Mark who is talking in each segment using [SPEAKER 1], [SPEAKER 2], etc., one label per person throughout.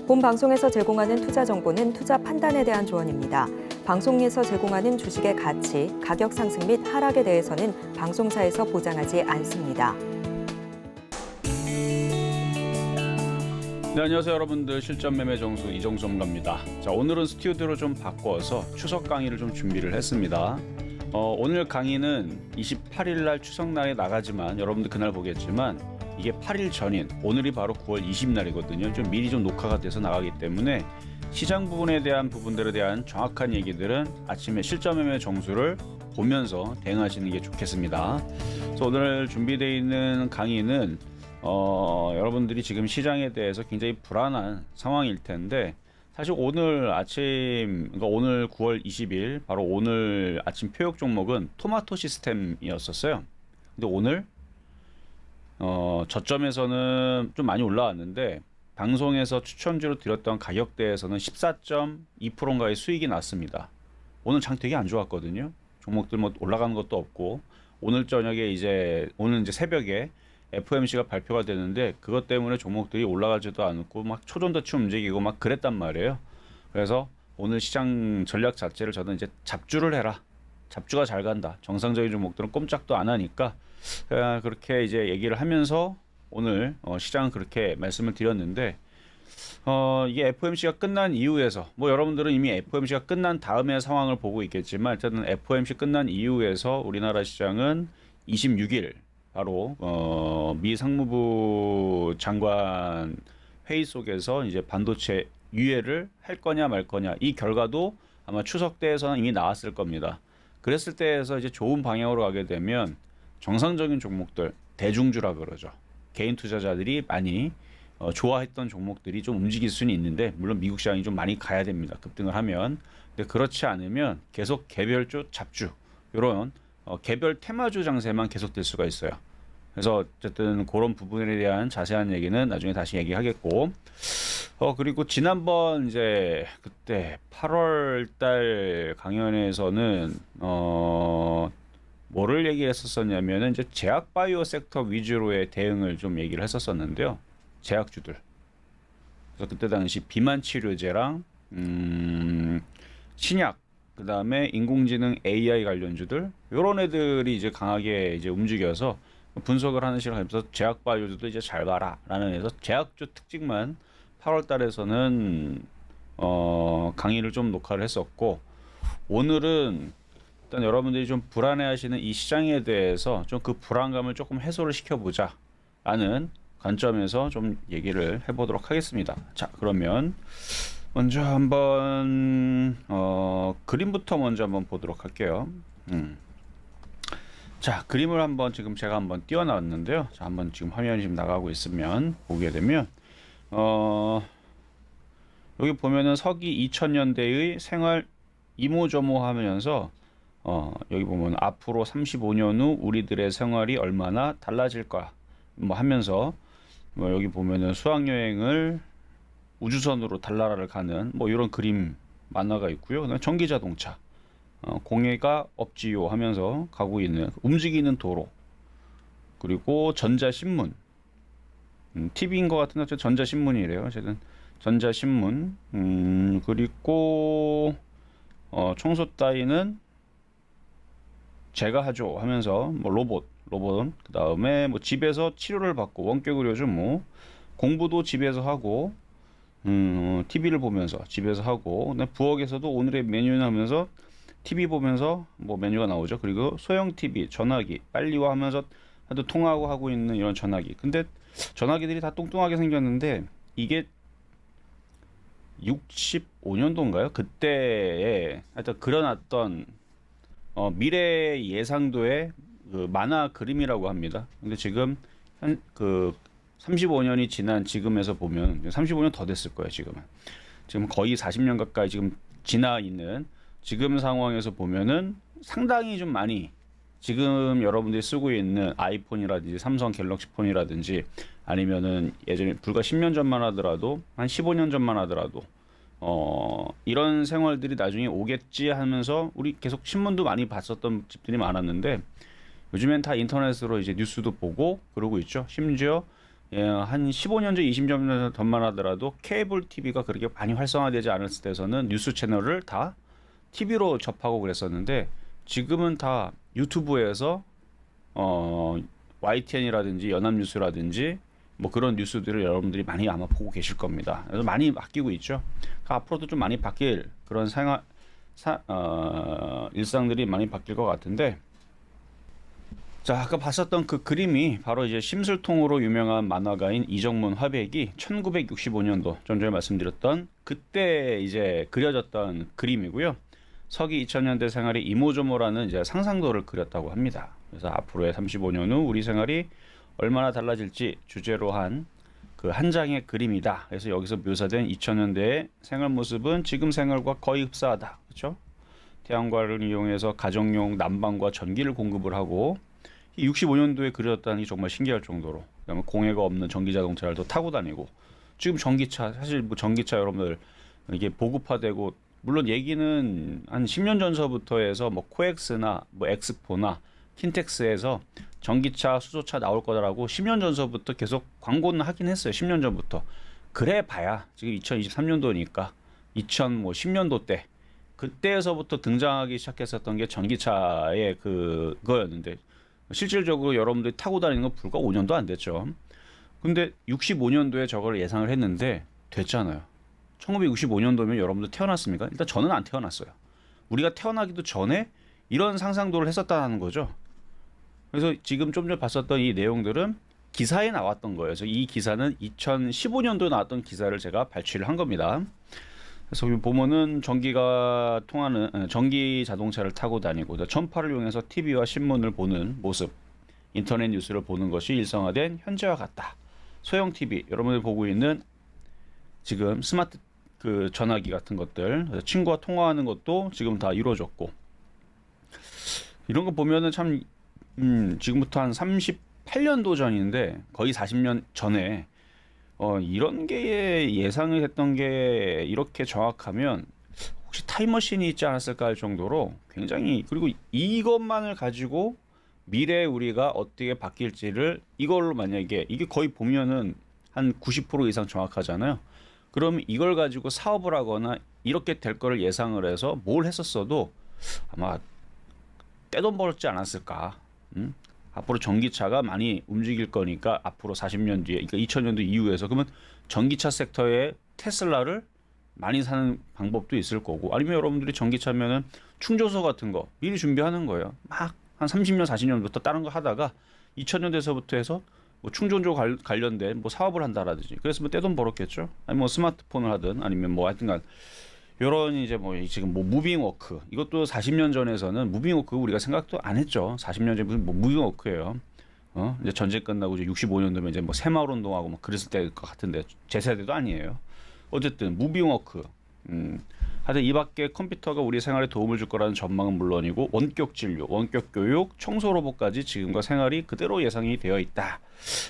[SPEAKER 1] 본 방송에서 제공하는 투자 정보는 투자 판단에 대한 조언입니다. 방송에서 제공하는 주식의 가치, 가격 상승 및 하락에 대해서는 방송사에서 보장하지 않습니다.
[SPEAKER 2] 네, 안녕하세요 여러분들. 실전 매매 정수 이정수 전문가입니다. 자, 오늘은 스튜디오로 좀 바꿔서 추석 강의를 좀 준비를 했습니다. 오늘 강의는 28일 날 추석 날에 나가지만 여러분들 그날 보겠지만 이게 8일 전인 오늘이 바로 9월 20날이거든요. 좀 미리 좀 녹화가 돼서 나가기 때문에 시장 부분에 대한 부분들에 대한 정확한 얘기들은 아침에 실전 매매 정수를 보면서 대응하시는 게 좋겠습니다. 그래서 오늘 준비되어 있는 강의는 여러분들이 지금 시장에 대해서 굉장히 불안한 상황일 텐데 사실 오늘 아침, 그러니까 오늘 9월 20일 바로 오늘 아침 표역 종목은 토마토 시스템이었었어요. 근데 오늘 저점에서는 좀 많이 올라왔는데 방송에서 추천주로 드렸던 가격대에서는 14.2%인가의 수익이 났습니다. 오늘 장 되게 안 좋았거든요. 종목들 뭐 올라가는 것도 없고 오늘 새벽에 FOMC가 발표가 되는데 그것 때문에 종목들이 올라가지도 않고 막 초전도치 움직이고 막 그랬단 말이에요. 그래서 오늘 시장 전략 자체를 저는 이제 잡주를 해라. 잡주가 잘 간다. 정상적인 종목들은 꼼짝도 안 하니까 그렇게 이제 얘기를 하면서 오늘 시장은 그렇게 말씀을 드렸는데 이게 FOMC가 끝난 이후에서 뭐 여러분들은 이미 FOMC가 끝난 다음의 상황을 보고 있겠지만 일단은 FOMC 끝난 이후에서 우리나라 시장은 26일 바로 미 상무부 장관 회의 속에서 이제 반도체 유예를 할 거냐 말 거냐 이 결과도 아마 추석 때에서는 이미 나왔을 겁니다. 그랬을 때에서 이제 좋은 방향으로 가게 되면 정상적인 종목들 대중주라 그러죠. 개인 투자자들이 많이 좋아했던 종목들이 좀 움직일 수는 있는데 물론 미국 시장이 좀 많이 가야 됩니다. 급등을 하면. 근데 그렇지 않으면 계속 개별주 잡주 이런 개별 테마주 장세만 계속될 수가 있어요. 그래서 어쨌든 그런 부분에 대한 자세한 얘기는 나중에 다시 얘기하겠고 그리고 지난번 이제 그때 8월 달 강연에서는 뭐를 얘기를 했었었냐면은 이제 제약 바이오 섹터 위주로의 대응을 좀 얘기를 했었었는데요. 제약주들. 그래서 그때 당시 비만 치료제랑 신약 그다음에 인공지능 AI 관련주들 이런 애들이 이제 강하게 이제 움직여서 분석을 하는 시간을 하면서 제약 바이오주도 이제 잘 봐라라는 해서 제약주 특징만 8월 달에서는 강의를 좀 녹화를 했었고 오늘은 일단 여러분들이 좀 불안해하시는 이 시장에 대해서 좀 그 불안감을 조금 해소를 시켜보자라는 관점에서 좀 얘기를 해보도록 하겠습니다. 자, 그러면 먼저 한번 그림부터 먼저 한번 보도록 할게요. 자, 그림을 한번 지금 제가 한번 띄워놨는데요. 자, 한번 지금 화면이 지금 나가고 있으면 보게 되면 여기 보면은 서기 2000년대의 생활 이모저모하면서 여기 보면 앞으로 35년 후 우리들의 생활이 얼마나 달라질까 뭐 하면서 뭐 여기 보면은 수학여행을 우주선으로 달나라를 가는 뭐 이런 그림 만화가 있고요. 그다음에 전기자동차 공해가 없지요 하면서 가고 있는 움직이는 도로 그리고 전자신문 TV인 것 같은데 전자신문이래요. 어쨌든 전자신문 그리고 청소 따위는 제가 하죠 하면서 뭐 로봇 그 다음에 뭐 집에서 치료를 받고 원격 의료죠. 뭐 공부도 집에서 하고 TV를 보면서 집에서 하고 부엌에서도 오늘의 메뉴를 하면서 TV 보면서 뭐 메뉴가 나오죠. 그리고 소형 TV, 전화기 빨리와 하면서 하도 통화하고 하고 있는 이런 전화기. 근데 전화기들이 다 뚱뚱하게 생겼는데 이게 65년도인가요? 그때에 하여튼 그려놨던 미래 예상도의 그 만화 그림이라고 합니다. 근데 지금 그 35년이 지난 지금에서 보면 35년 더 됐을 거예요. 지금 거의 40년 가까이 지금 지나 있는 지금 상황에서 보면은 상당히 좀 많이 지금 여러분들이 쓰고 있는 아이폰이라든지 삼성 갤럭시 폰이라든지 아니면은 예전에 불과 10년 전만 하더라도 한 15년 전만 하더라도 이런 생활들이 나중에 오겠지 하면서 우리 계속 신문도 많이 봤었던 집들이 많았는데 요즘엔 다 인터넷으로 이제 뉴스도 보고 그러고 있죠. 심지어 한 15년 전, 20년 전만 하더라도 케이블 TV가 그렇게 많이 활성화되지 않았을 때에서는 뉴스 채널을 다 TV로 접하고 그랬었는데 지금은 다 유튜브에서 YTN이라든지 연합뉴스라든지 뭐 그런 뉴스들을 여러분들이 많이 아마 보고 계실 겁니다. 그래서 많이 바뀌고 있죠. 그러니까 앞으로도 좀 많이 바뀔 그런 일상들이 많이 바뀔 것 같은데, 자, 아까 봤었던 그 그림이 바로 이제 심술통으로 유명한 만화가인 이정문 화백이 1965년도 좀 전에 말씀드렸던 그때 이제 그려졌던 그림이고요. 서기 2000년대 생활의 이모저모라는 이제 상상도를 그렸다고 합니다. 그래서 앞으로의 35년 후 우리 생활이 얼마나 달라질지 주제로 한 그 한 장의 그림이다. 그래서 여기서 묘사된 2000년대의 생활 모습은 지금 생활과 거의 흡사하다. 그렇죠? 태양광을 이용해서 가정용 난방과 전기를 공급을 하고 65년도에 그려졌다는 게 정말 신기할 정도로, 그다음에 공해가 없는 전기 자동차를 또 타고 다니고, 지금 전기차 사실 뭐 전기차 여러분들 이게 보급화되고, 물론 얘기는 한 10년 전서부터 해서 뭐 코엑스나 뭐 엑스포나 킨텍스에서 전기차 수소차 나올 거다라고 10년 전서부터 계속 광고는 하긴 했어요. 10년 전부터. 그래 봐야 지금 2023년도니까 2010년도 때 그때에서부터 등장하기 시작했었던 게 전기차의 그거였는데, 실질적으로 여러분들이 타고 다니는 건 불과 5년도 안 됐죠. 근데 65년도에 저걸 예상을 했는데 됐잖아요. 1965년도면 여러분들 태어났습니까? 일단 저는 안 태어났어요. 우리가 태어나기도 전에 이런 상상도를 했었다는 거죠. 그래서 지금 좀 전에 봤었던 이 내용들은 기사에 나왔던 거예요. 그래서 이 기사는 2015년도에 나왔던 기사를 제가 발췌를 한 겁니다. 그래서 여기 보면은 전기가 통하는 전기 자동차를 타고 다니고 전파를 이용해서 TV와 신문을 보는 모습, 인터넷 뉴스를 보는 것이 일상화된 현재와 같다. 소형 TV, 여러분들 보고 있는 지금 스마트 그 전화기 같은 것들, 친구와 통화하는 것도 지금 다 이루어졌고, 이런 거 보면은 참 지금부터 한 38년도 전인데 거의 40년 전에 이런 게 예상을 했던 게 이렇게 정확하면 혹시 타임머신이 있지 않았을까 할 정도로 굉장히, 그리고 이것만을 가지고 미래에 우리가 어떻게 바뀔지를 이걸로 만약에 이게 거의 보면은 한 90% 이상 정확하잖아요. 그럼 이걸 가지고 사업을 하거나 이렇게 될 거를 예상을 해서 뭘 했었어도 아마 떼돈 벌었지 않았을까. 앞으로 전기차가 많이 움직일 거니까 앞으로 40년 뒤에, 그러니까 2000년도 이후에서 그러면 전기차 섹터에 테슬라를 많이 사는 방법도 있을 거고, 아니면 여러분들이 전기차면은 충전소 같은 거 미리 준비하는 거예요. 막 한 30년, 40년부터 다른 거 하다가 2000년대서부터 해서 뭐 충전소 관련된 뭐 사업을 한다라든지, 그래서 뭐 떼돈 벌었겠죠. 아니면 뭐 스마트폰을 하든 아니면 뭐 하여튼간 요런 이제 뭐 지금 뭐 무빙워크, 이것도 40년 전에서는 무빙워크 우리가 생각도 안 했죠. 40년 전에 무슨 뭐 무빙워크예요. 이제 전쟁 끝나고 이제 65년도면 이제 뭐 새마을 운동하고 막 그랬을 때일 것 같은데 제 세대도 아니에요. 어쨌든 무빙워크. 하여튼 이 밖에 컴퓨터가 우리 생활에 도움을 줄 거라는 전망은 물론이고, 원격 진료, 원격 교육, 청소 로봇까지 지금과 생활이 그대로 예상이 되어 있다.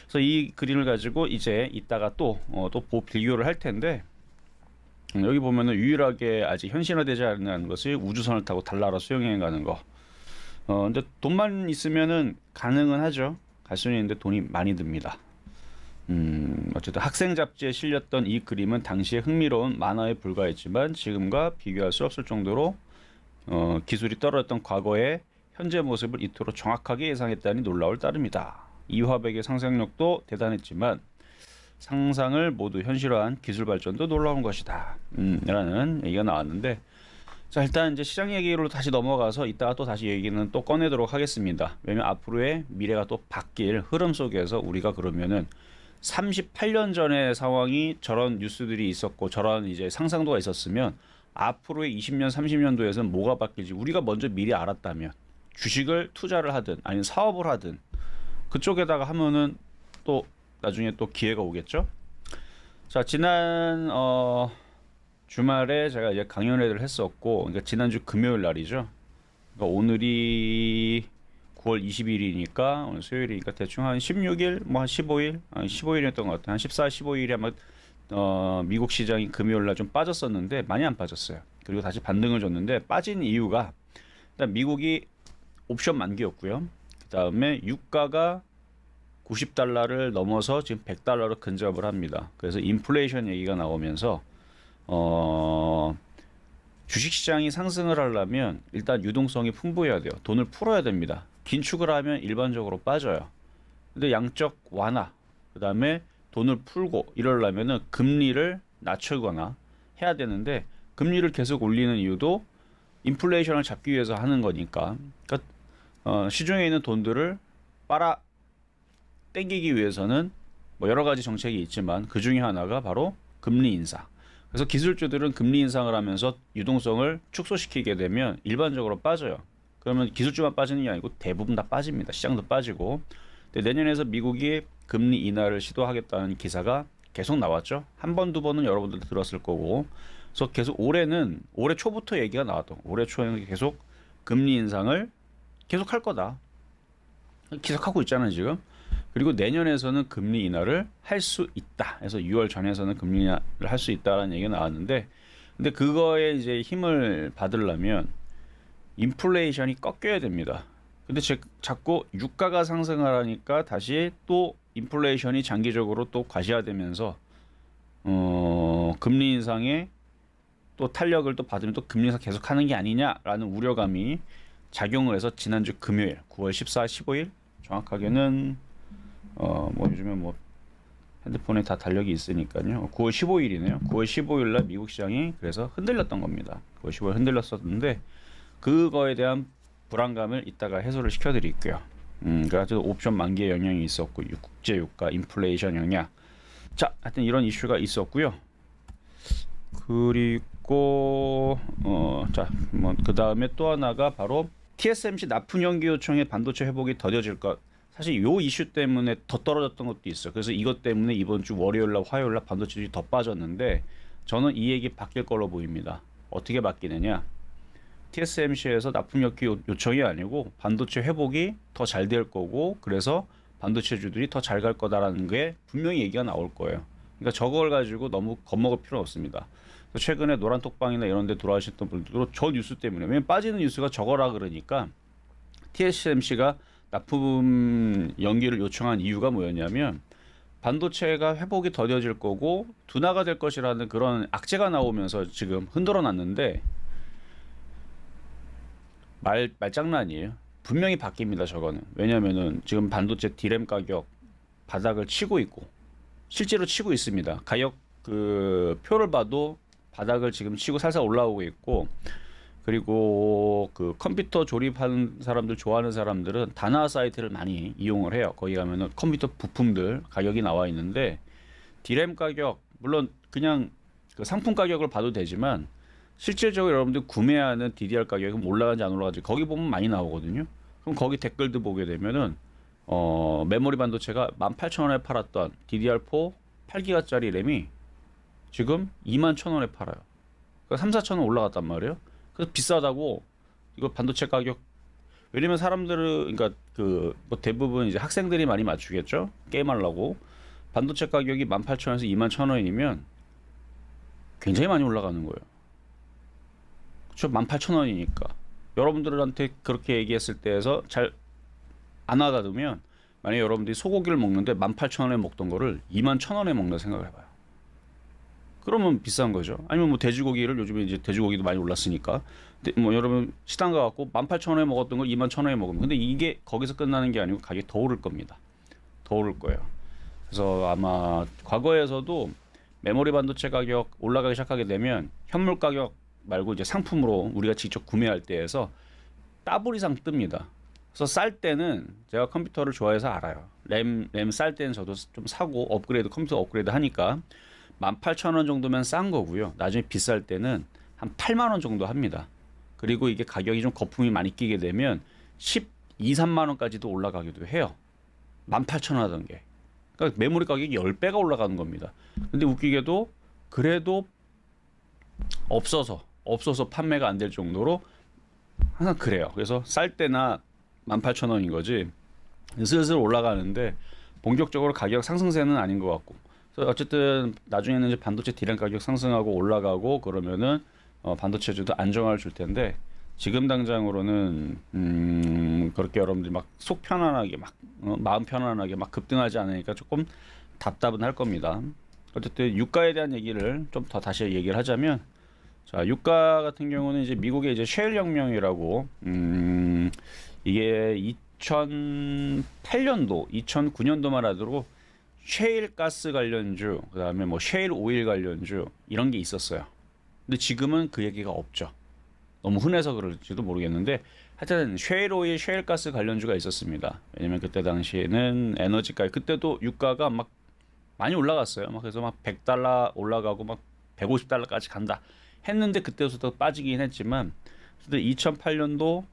[SPEAKER 2] 그래서 이 그림을 가지고 이제 이따가 또 비교를 할 텐데, 여기 보면은 유일하게 아직 현실화되지 않는 것이 우주선을 타고 달나라 수영여행 가는 거. 근데 돈만 있으면은 가능은 하죠. 갈 수는 있는데 돈이 많이 듭니다. 어쨌든 학생 잡지에 실렸던 이 그림은 당시에 흥미로운 만화에 불과했지만 지금과 비교할 수 없을 정도로 기술이 떨어졌던 과거의 현재 모습을 이토록 정확하게 예상했다니 놀라울 따름이다. 이화백의 상상력도 대단했지만 상상을 모두 현실화한 기술 발전도 놀라운 것이다. 라는 얘기가 나왔는데, 자, 일단 이제 시장 얘기로 다시 넘어가서 이따가 또 다시 얘기는 또 꺼내도록 하겠습니다. 왜냐면 앞으로의 미래가 또 바뀔 흐름 속에서 우리가 그러면은 38년 전의 상황이 저런 뉴스들이 있었고 저런 이제 상상도가 있었으면 앞으로의 20년, 30년도에서는 뭐가 바뀔지 우리가 먼저 미리 알았다면 주식을 투자를 하든 아니면 사업을 하든 그쪽에다가 하면은 또 나중에 또 기회가 오겠죠. 자, 지난 주말에 제가 이제 강연회를 했었고, 그러니까 지난주 금요일 날이죠. 그러니까 오늘이 9월 20일이니까 오늘 수요일이니까 대충 한 16일, 뭐 한 15일, 15일이었던 것 같아요. 한 14, 15일에 아마 미국 시장이 금요일 날 좀 빠졌었는데 많이 안 빠졌어요. 그리고 다시 반등을 줬는데 빠진 이유가 일단 미국이 옵션 만기였고요. 그다음에 유가가 90달러를 넘어서 지금 100달러로 근접을 합니다. 그래서 인플레이션 얘기가 나오면서 주식시장이 상승을 하려면 일단 유동성이 풍부해야 돼요. 돈을 풀어야 됩니다. 긴축을 하면 일반적으로 빠져요. 근데 양적 완화, 그 다음에 돈을 풀고 이러려면은 금리를 낮추거나 해야 되는데 금리를 계속 올리는 이유도 인플레이션을 잡기 위해서 하는 거니까. 그러니까 시중에 있는 돈들을 빨아 땡기기 위해서는 뭐 여러 가지 정책이 있지만 그 중에 하나가 바로 금리 인상. 그래서 기술주들은 금리 인상을 하면서 유동성을 축소시키게 되면 일반적으로 빠져요. 그러면 기술주만 빠지는 게 아니고 대부분 다 빠집니다. 시장도 빠지고. 근데 내년에서 미국이 금리 인하를 시도하겠다는 기사가 계속 나왔죠. 한 번, 두 번은 여러분들도 들었을 거고. 그래서 계속 올해 초부터 얘기가 나왔던, 올해 초에는 계속 금리 인상을 계속 할 거다. 계속하고 있잖아요, 지금. 그리고 내년에서는 금리 인하를 할 수 있다. 그래서 6월 전에서는 금리 인하를 할 수 있다라는 얘기가 나왔는데, 근데 그거에 이제 힘을 받으려면 인플레이션이 꺾여야 됩니다. 근데 자꾸 유가가 상승을 하니까 다시 또 인플레이션이 장기적으로 또 과시화되면서 금리 인상에 또 탄력을 또 받으면 또 금리 인상 계속하는 게 아니냐라는 우려감이 작용을 해서 지난주 금요일 9월 14, 15일 정확하게는 뭐 요즘에 뭐 핸드폰에 다 달력이 있으니까요. 9월 15일이네요. 9월 15일 날 미국 시장이 그래서 흔들렸던 겁니다. 9월 15일 흔들렸었는데 그거에 대한 불안감을 이따가 해소를 시켜드릴게요. 그래서 옵션 만기의 영향이 있었고 국제 유가 인플레이션 영향. 자, 하여튼 이런 이슈가 있었고요. 그리고 자, 뭐 그다음에 또 하나가 바로 TSMC 납품 연기 요청에 반도체 회복이 더뎌질 것. 사실 요 이슈 때문에 더 떨어졌던 것도 있어요. 그래서 이것 때문에 이번 주 월요일날 화요일날 반도체들이 더 빠졌는데 저는 이 얘기 바뀔 걸로 보입니다. 어떻게 바뀌느냐? TSMC에서 납품 연기 요청이 아니고 반도체 회복이 더 잘 될 거고 그래서 반도체주들이 더 잘 갈 거다라는 게 분명히 얘기가 나올 거예요. 그러니까 저걸 가지고 너무 겁먹을 필요 없습니다. 최근에 노란톡방이나 이런 데 돌아가셨던 분들도 저 뉴스 때문에 왜냐면 빠지는 뉴스가 저거라 그러니까 TSMC가 납품 연기를 요청한 이유가 뭐였냐면 반도체가 회복이 더뎌질 거고 둔화가 될 것이라는 그런 악재가 나오면서 지금 흔들어 놨는데 말장난이에요. 분명히 바뀝니다. 저거는. 왜냐면은 지금 반도체 D램 가격 바닥을 치고 있고 실제로 치고 있습니다. 가격 그 표를 봐도 바닥을 지금 치고 살살 올라오고 있고 그리고 그 컴퓨터 조립하는 사람들 좋아하는 사람들은 다나 사이트를 많이 이용을 해요. 거기 가면은 컴퓨터 부품들 가격이 나와 있는데 D램 가격 물론 그냥 그 상품 가격을 봐도 되지만 실질적으로 여러분들 구매하는 DDR 가격은 올라간지 안 올라간지 거기 보면 많이 나오거든요. 그럼 거기 댓글도 보게 되면은 메모리 반도체가 18,000원에 팔았던 DDR4 8기가짜리 램이 지금 21,000원에 팔아요. 그러니까 3, 4,000원 올라갔단 말이에요. 그래서 비싸다고 이거 반도체 가격 왜냐면 사람들은 그러니까 그 뭐 대부분 이제 학생들이 많이 맞추겠죠. 게임하려고 반도체 가격이 18,000원에서 21,000원이면 굉장히 많이 올라가는 거예요. 그렇죠. 18,000원이니까 여러분들한테 그렇게 얘기했을 때에서 잘 안 와닿으면 만약에 여러분들이 소고기를 먹는데 18,000원에 먹던 거를 21,000원에 먹는 생각을 해봐요. 그러면 비싼 거죠. 아니면 뭐 돼지고기를 요즘에 이제 돼지고기도 많이 올랐으니까 뭐 여러분 시장 가갖고 18,000원에 먹었던 걸 21,000원에 먹으면 근데 이게 거기서 끝나는 게 아니고 가격이 더 오를 겁니다. 더 오를 거예요. 그래서 아마 과거에서도 메모리 반도체 가격 올라가기 시작하게 되면 현물 가격 말고 이제 상품으로 우리가 직접 구매할 때에서 더블 이상 뜹니다. 그래서 쌀 때는 제가 컴퓨터를 좋아해서 알아요. 램 쌀 때는 저도 좀 사고 업그레이드 컴퓨터 업그레이드 하니까 18,000원 정도면 싼 거고요. 나중에 비쌀 때는 한 8만 원 정도 합니다. 그리고 이게 가격이 좀 거품이 많이 끼게 되면 12, 3만 원까지도 올라가기도 해요. 18,000원 하던 게. 그러니까 메모리 가격이 10배가 올라가는 겁니다. 근데 웃기게도 그래도 없어서 판매가 안 될 정도로 항상 그래요. 그래서 쌀 때나 18,000원인 거지 슬슬 올라가는데 본격적으로 가격 상승세는 아닌 것 같고 그래서 어쨌든 나중에는 이제 반도체 D램 가격 상승하고 올라가고 그러면은 반도체주도 안정화를 줄 텐데 지금 당장으로는 그렇게 여러분들이 막 속 편안하게 막 마음 편안하게 막 급등하지 않으니까 조금 답답은 할 겁니다. 어쨌든 유가에 대한 얘기를 좀 더 다시 얘기를 하자면, 자, 유가 같은 경우는 이제 미국의 이제 셰일 혁명이라고 이게 2008년도, 2009년도만 하도록 셰일 가스 관련주, 그다음에 뭐 셰일 오일 관련주 이런 게 있었어요. 근데 지금은 그 얘기가 없죠. 너무 흔해서 그럴지도 모르겠는데 하여튼 셰일 오일, 셰일 가스 관련주가 있었습니다. 왜냐면 그때 당시에는 에너지가 그때도 유가가 막 많이 올라갔어요. 막 그래서 막 100달러 올라가고 막 150달러까지 간다 했는데 그때부터 빠지긴 했지만 2008년도,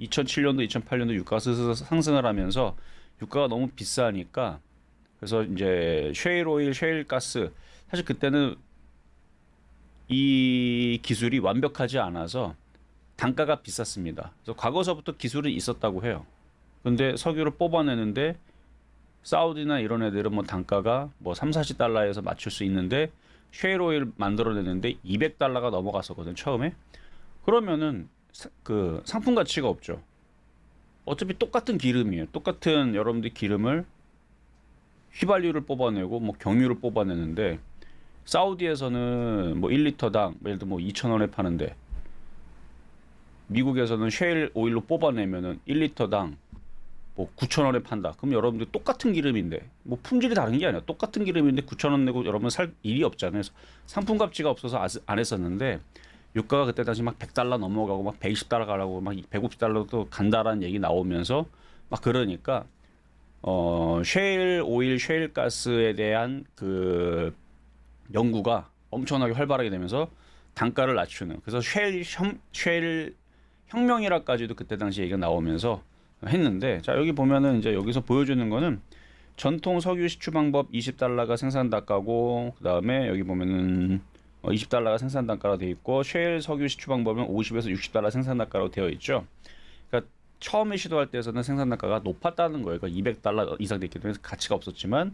[SPEAKER 2] 2007년도, 2008년도 유가가 스스로 상승을 하면서 유가가 너무 비싸니까 그래서 이제 셰일 오일, 셰일 가스 사실 그때는 이 기술이 완벽하지 않아서 단가가 비쌌습니다. 그래서 과거서부터 기술은 있었다고 해요. 근데 석유를 뽑아내는데 사우디나 이런 애들은 뭐 단가가 뭐 3, 40달러에서 맞출 수 있는데 셰일 오일 만들어내는데 200달러가 넘어갔었거든 처음에. 그러면은 그 상품 가치가 없죠. 어차피 똑같은 기름이에요. 똑같은 여러분들 기름을 휘발유를 뽑아내고 뭐 경유를 뽑아내는데 사우디에서는 뭐 1리터당 예를 들어 뭐 2,000원에 파는데 미국에서는 셰일 오일로 뽑아내면은 1리터당 뭐 9,000원에 판다. 그럼 여러분들 똑같은 기름인데 뭐 품질이 다른 게 아니야. 똑같은 기름인데 9,000원 내고 여러분 살 일이 없잖아요. 그래서 상품 가치가 없어서 안 했었는데 유가가 그때 당시 막 100달러 넘어가고 막 120달러 가라고 막 150달러도 간다라는 얘기 나오면서 막 그러니까 셰일 오일, 셰일 가스에 대한 그 연구가 엄청나게 활발하게 되면서 단가를 낮추는 그래서 셰일 혁명이라까지도 그때 당시 얘기가 나오면서 했는데 자 여기 보면은 이제 여기서 보여주는 거는 전통 석유 시추 방법 20달러가 생산 단가고 그 다음에 여기 보면은 20달러가 생산 단가로 되어 있고 셰일 석유 시추 방법은 50에서 60달러 생산 단가로 되어 있죠. 그러니까 처음에 시도할 때에서는 생산 단가가 높았다는 거예요. 그러니까 200달러 이상 됐기 때문에 가치가 없었지만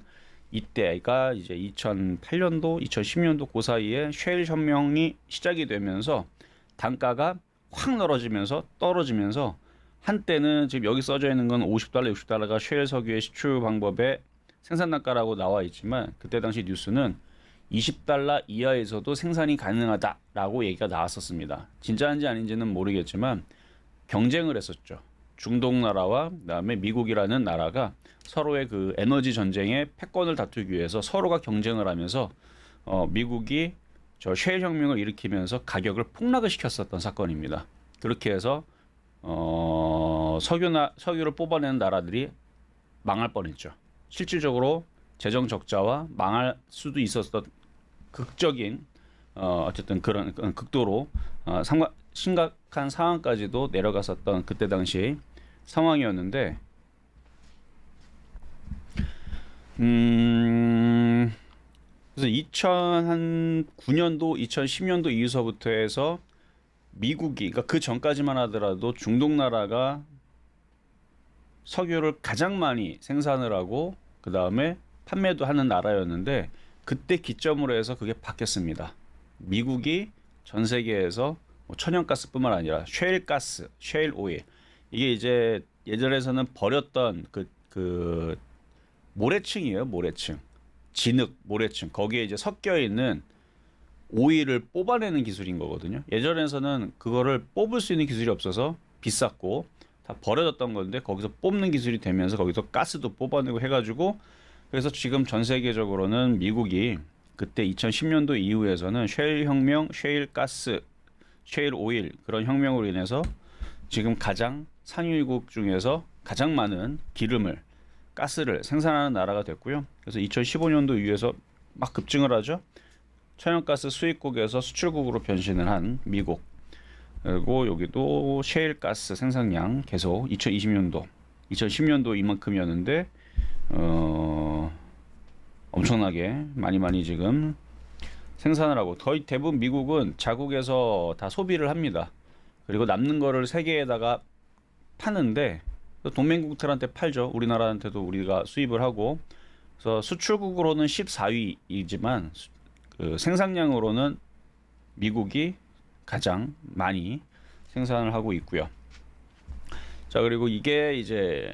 [SPEAKER 2] 이때가 이제 2008년도, 2010년도 그 사이에 셰일 혁명이 시작이 되면서 단가가 확 떨어지면서 한때는 지금 여기 써져 있는 건 50달러, 60달러가 셰일 석유의 시추 방법의 생산 단가라고 나와 있지만 그때 당시 뉴스는 20달러 이하에서도 생산이 가능하다라고 얘기가 나왔었습니다. 진짜인지 아닌지는 모르겠지만 경쟁을 했었죠. 중동 나라와 그다음에 미국이라는 나라가 서로의 그 에너지 전쟁의 패권을 다투기 위해서 서로가 경쟁을 하면서 미국이 저 셰일 혁명을 일으키면서 가격을 폭락을 시켰었던 사건입니다. 그렇게 해서 석유를 뽑아내는 나라들이 망할 뻔했죠. 실질적으로 재정 적자와 망할 수도 있었던 극적인 어쨌든 그런 극도로 심각한 상황까지도 내려갔었던 그때 당시 상황이었는데 그래서 2009년도, 2010년도 이후서부터 해서 미국이 그러니까 그 전까지만 하더라도 중동 나라가 석유를 가장 많이 생산을 하고 그 다음에 판매도 하는 나라였는데 그때 기점으로 해서 그게 바뀌었습니다. 미국이 전 세계에서 뭐 천연가스뿐만 아니라 셰일 가스, 셰일 오일 이게 이제 예전에서는 버렸던 그 모래층이에요, 모래층, 진흙 모래층 거기에 이제 섞여 있는 오일을 뽑아내는 기술인 거거든요. 예전에서는 그거를 뽑을 수 있는 기술이 없어서 비쌌고 다 버려졌던 건데 거기서 뽑는 기술이 되면서 거기서 가스도 뽑아내고 해가지고 그래서 지금 전 세계적으로는 미국이 그때 2010년도 이후에서는 셰일 혁명, 셰일 가스, 셰일 오일 그런 혁명으로 인해서 지금 가장 산유국 중에서 가장 많은 기름을 가스를 생산하는 나라가 됐고요. 그래서 2015년도 이후에서 막 급증을 하죠. 천연가스 수입국에서 수출국으로 변신을 한 미국. 그리고 여기도 셰일 가스 생산량 계속 2010년도 이만큼이었는데 엄청나게 많이 지금 생산을 하고 거의 대부분 미국은 자국에서 다 소비를 합니다. 그리고 남는 거를 세계에다가 파는데 동맹국들한테 팔죠. 우리나라한테도 우리가 수입을 하고 그래서 수출국으로는 14위이지만 그 생산량으로는 미국이 가장 많이 생산을 하고 있고요. 자, 그리고 이게 이제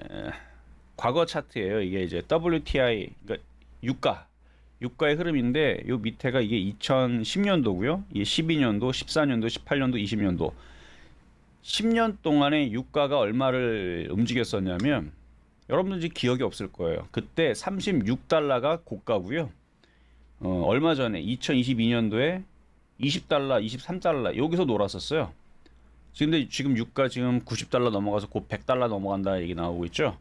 [SPEAKER 2] 과거 차트예요. 이게 이제 WTI, 그러니까 유가의 흐름인데 요 밑에가 이게 2010년도고요. 이게 12년도, 14년도, 18년도, 20년도 10년 동안에 유가가 얼마를 움직였었냐면 여러분들 이제 기억이 없을 거예요. 그때 36달러가 고가고요. 얼마 전에 2022년도에 20달러, 23달러 여기서 놀았었어요. 지금 유가 지금 90달러 넘어가서 곧 100달러 넘어간다 얘기 나오고 있죠.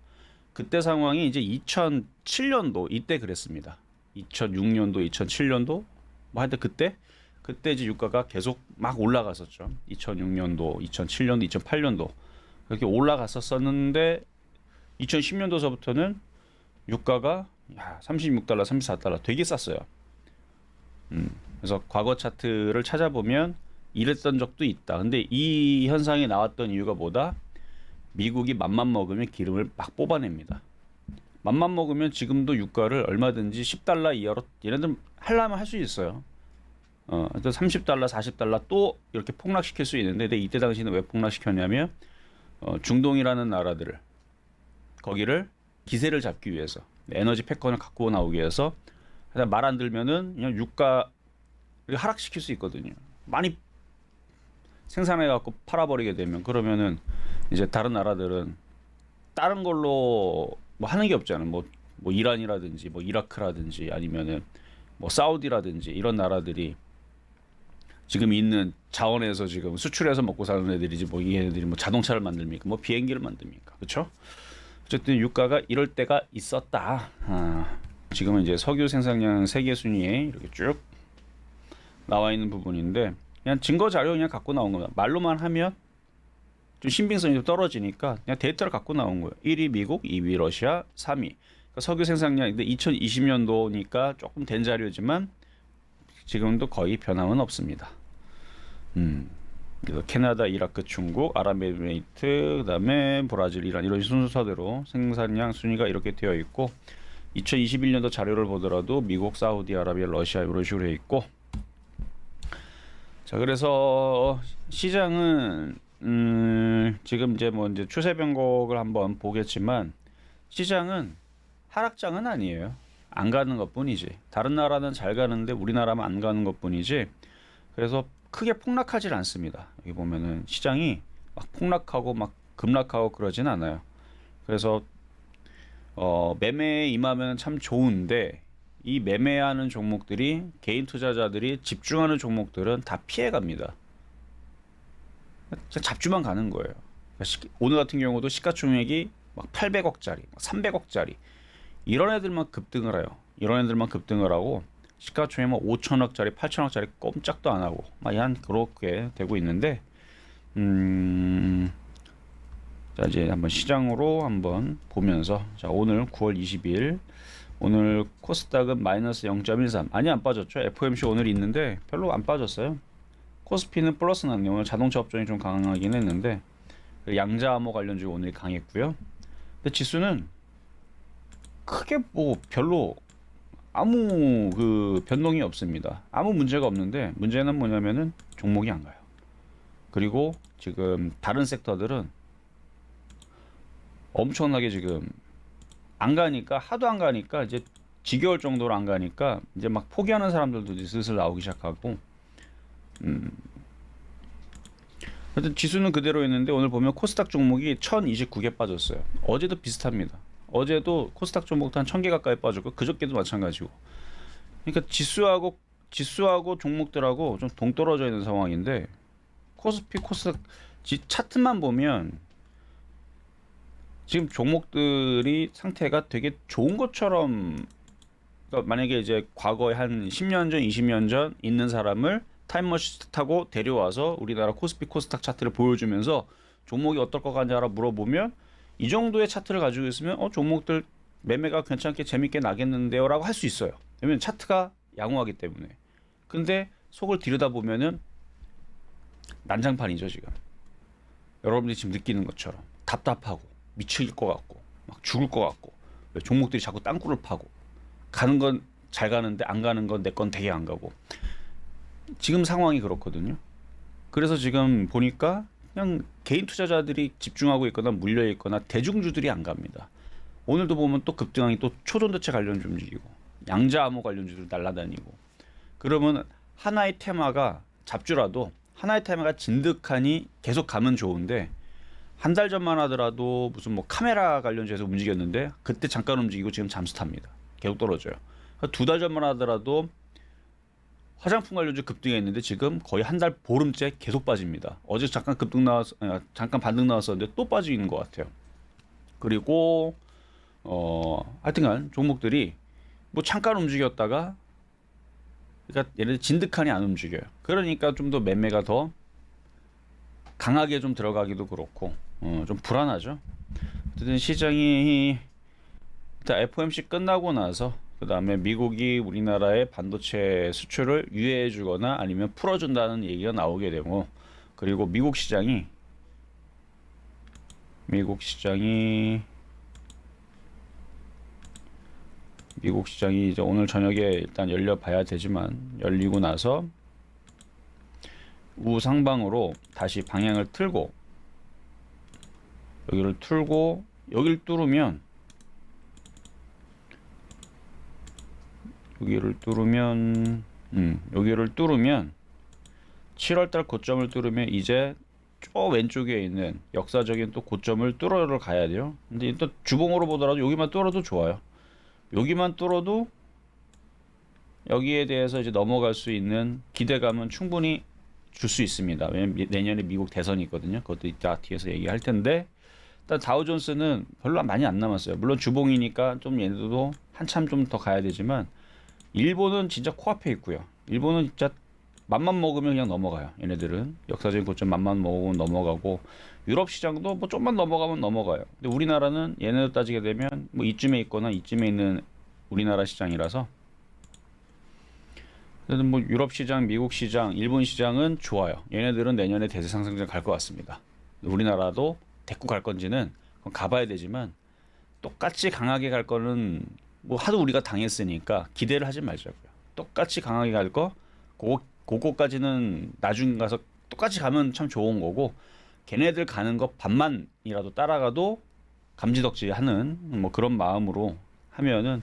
[SPEAKER 2] 그때 상황이 이제 2007년도 이때 그랬습니다. 2006년도, 2007년도 뭐 하여튼 그때 이제 유가가 계속 막 올라갔었죠. 2006년도, 2007년도, 2008년도 그렇게 올라갔었었는데 2010년도서부터는 유가가 36달러, 34달러 되게 쌌어요. 그래서 과거 차트를 찾아보면 이랬던 적도 있다. 근데 이 현상이 나왔던 이유가 뭐다? 미국이 맘만 먹으면 기름을 막 뽑아냅니다. 맘만 먹으면 지금도 유가를 얼마든지 10달러 이하로 얘네들 하려면 할 수 있어요. 30달러, 40달러 또 이렇게 폭락시킬 수 있는데 근데 이때 당시에는 왜 폭락시켰냐면 중동이라는 나라들을 거기를 기세를 잡기 위해서 에너지 패권을 갖고 나오기 위해서 말 안 들면은 그냥 유가를 하락시킬 수 있거든요. 많이 생산해 갖고 팔아버리게 되면 그러면은 이제 다른 나라들은 다른 걸로 뭐 하는 게 없잖아요. 뭐 이란이라든지 뭐 이라크라든지 아니면은 뭐 사우디라든지 이런 나라들이 지금 있는 자원에서 지금 수출해서 먹고 사는 애들이지 뭐 이 애들이 뭐 자동차를 만듭니까? 뭐 비행기를 만듭니까? 그렇죠? 어쨌든 유가가 이럴 때가 있었다. 지금은 이제 석유 생산량 세계 순위에 이렇게 쭉 나와 있는 부분인데 그냥 증거 자료 그냥 갖고 나온 겁니다. 말로만 하면 좀 신빙성이 좀 떨어지니까 그냥 데이터를 갖고 나온 거예요. 1위 미국, 2위 러시아, 3위. 그러니까 석유 생산량인데 2020년도니까 조금 된 자료지만 지금도 거의 변함은 없습니다. 그래서 캐나다, 이라크, 중국, 아랍에미레이트, 그다음에 브라질, 이란 이런 순서대로 생산량 순위가 이렇게 되어 있고 2021년도 자료를 보더라도 미국, 사우디아라비아, 러시아 이런 식으로 되어 있고 자 그래서 시장은 지금 이제 뭐 이제 추세 변곡을 한번 보겠지만 시장은 하락장은 아니에요. 안 가는 것뿐이지. 다른 나라는 잘 가는데 우리나라만 안 가는 것뿐이지. 그래서 크게 폭락하질 않습니다. 여기 보면은 시장이 막 폭락하고 막 급락하고 그러진 않아요. 그래서 매매에 임하면 참 좋은데 이 매매하는 종목들이 개인 투자자들이 집중하는 종목들은 다 피해갑니다. 잡주만 가는 거예요. 오늘 같은 경우도 시가총액이 막 800억짜리, 300억짜리 이런 애들만 급등을 해요. 이런 애들만 급등을 하고 시가총액 뭐 5천억짜리, 8천억짜리 꼼짝도 안 하고 막 한 그렇게 되고 있는데 자 이제 한번 시장으로 한번 보면서 자 오늘 9월 20일 오늘 코스닥은 마이너스 0.13 많이 안 빠졌죠. FOMC 오늘 있는데 별로 안 빠졌어요. 코스피는 플러스 났네요. 오늘 자동차 업종이 좀 강하긴 했는데 양자암호 관련주 오늘 강했고요. 근데 지수는 크게 뭐 별로 아무 그 변동이 없습니다. 아무 문제가 없는데 문제는 뭐냐면은 종목이 안 가요. 그리고 지금 다른 섹터들은 엄청나게 지금 안 가니까 하도 안 가니까 이제 지겨울 정도로 안 가니까 이제 막 포기하는 사람들도 이제 슬슬 나오기 시작하고 하여튼 지수는 그대로 있는데 오늘 보면 코스닥 종목이 1029개 빠졌어요. 어제도 비슷합니다. 어제도 코스닥 종목도 한 1000개 가까이 빠졌고 그저께도 마찬가지고 그러니까 지수하고 종목들하고 좀 동떨어져 있는 상황인데 코스피 코스닥 차트만 보면 지금 종목들이 상태가 되게 좋은 것처럼 그러니까 만약에 이제 과거에 한 10년 전, 20년 전 있는 사람을 타임머신 타고 데려와서 우리나라 코스피 코스닥 차트를 보여주면서 종목이 어떨 것 같냐라 물어보면 이 정도의 차트를 가지고 있으면 종목들 매매가 괜찮게 재밌게 나겠는데요 라고 할 수 있어요. 왜냐면 차트가 양호하기 때문에. 근데 속을 들여다보면은 난장판이죠 지금. 여러분들이 지금 느끼는 것처럼 답답하고 미칠 것 같고 막 죽을 것 같고 종목들이 자꾸 땅굴을 파고 가는 건 잘 가는데 안 가는 건 내 건 되게 안 가고 지금 상황이 그렇거든요. 그래서 지금 보니까 그냥 개인 투자자들이 집중하고 있거나 물려 있거나 대중주들이 안 갑니다. 오늘도 보면 또 급등하니 또 초전도체 관련주 움직이고 양자 암호 관련주들 날아다니고 그러면 하나의 테마가 잡주라도 하나의 테마가 진득하니 계속 가면 좋은데 한 달 전만 하더라도 무슨 뭐 카메라 관련주에서 움직였는데 그때 잠깐 움직이고 지금 잠수 탑니다. 계속 떨어져요. 두 달 전만 하더라도 화장품 관련주 급등했는데 지금 거의 한 달 보름째 계속 빠집니다. 어제 잠깐 잠깐 반등 나왔었는데 또 빠지고 있는 것 같아요. 그리고 하여튼간 종목들이 뭐 잠깐 움직였다가 그러니까 얘네들 진득하니 안 움직여요. 그러니까 좀 더 매매가 더 강하게 좀 들어가기도 그렇고 좀 불안하죠. 어쨌든 시장이 일단 FOMC 끝나고 나서 그 다음에 미국이 우리나라의 반도체 수출을 유예해주거나 아니면 풀어준다는 얘기가 나오게 되고 그리고 미국 시장이 이제 오늘 저녁에 일단 열려봐야 되지만 열리고 나서 우상방으로 다시 방향을 틀고 여기를 뚫으면 여기를 뚫으면 7월달 고점을 뚫으면 이제 저 왼쪽에 있는 역사적인 또 고점을 뚫으러 가야 돼요. 근데 일단 주봉으로 보더라도 여기만 뚫어도 좋아요. 여기만 뚫어도 여기에 대해서 이제 넘어갈 수 있는 기대감은 충분히 줄 수 있습니다. 왜냐면 내년에 미국 대선이 있거든요. 그것도 이따 뒤에서 얘기할 텐데 일단 다우존스는 별로 많이 안 남았어요. 물론 주봉이니까 좀 얘네들도 한참 좀 더 가야 되지만 일본은 진짜 코앞에 있고요. 일본은 진짜 맘만 먹으면 그냥 넘어가요. 얘네들은 역사적인 고점 맘만 먹으면 넘어가고 유럽 시장도 뭐 좀만 넘어가면 넘어가요. 근데 우리나라는 얘네들 따지게 되면 뭐 이쯤에 있거나 이쯤에 있는 우리나라 시장이라서 뭐 유럽 시장, 미국 시장, 일본 시장은 좋아요. 얘네들은 내년에 대세 상승장 갈 것 같습니다. 우리나라도 데리고 갈 건지는 가봐야 되지만 똑같이 강하게 갈 거는 뭐 하도 우리가 당했으니까 기대를 하지 말자고요. 똑같이 강하게 갈 거, 그거까지는 나중 가서 똑같이 가면 참 좋은 거고 걔네들 가는 거 반만이라도 따라가도 감지덕지 하는 뭐 그런 마음으로 하면은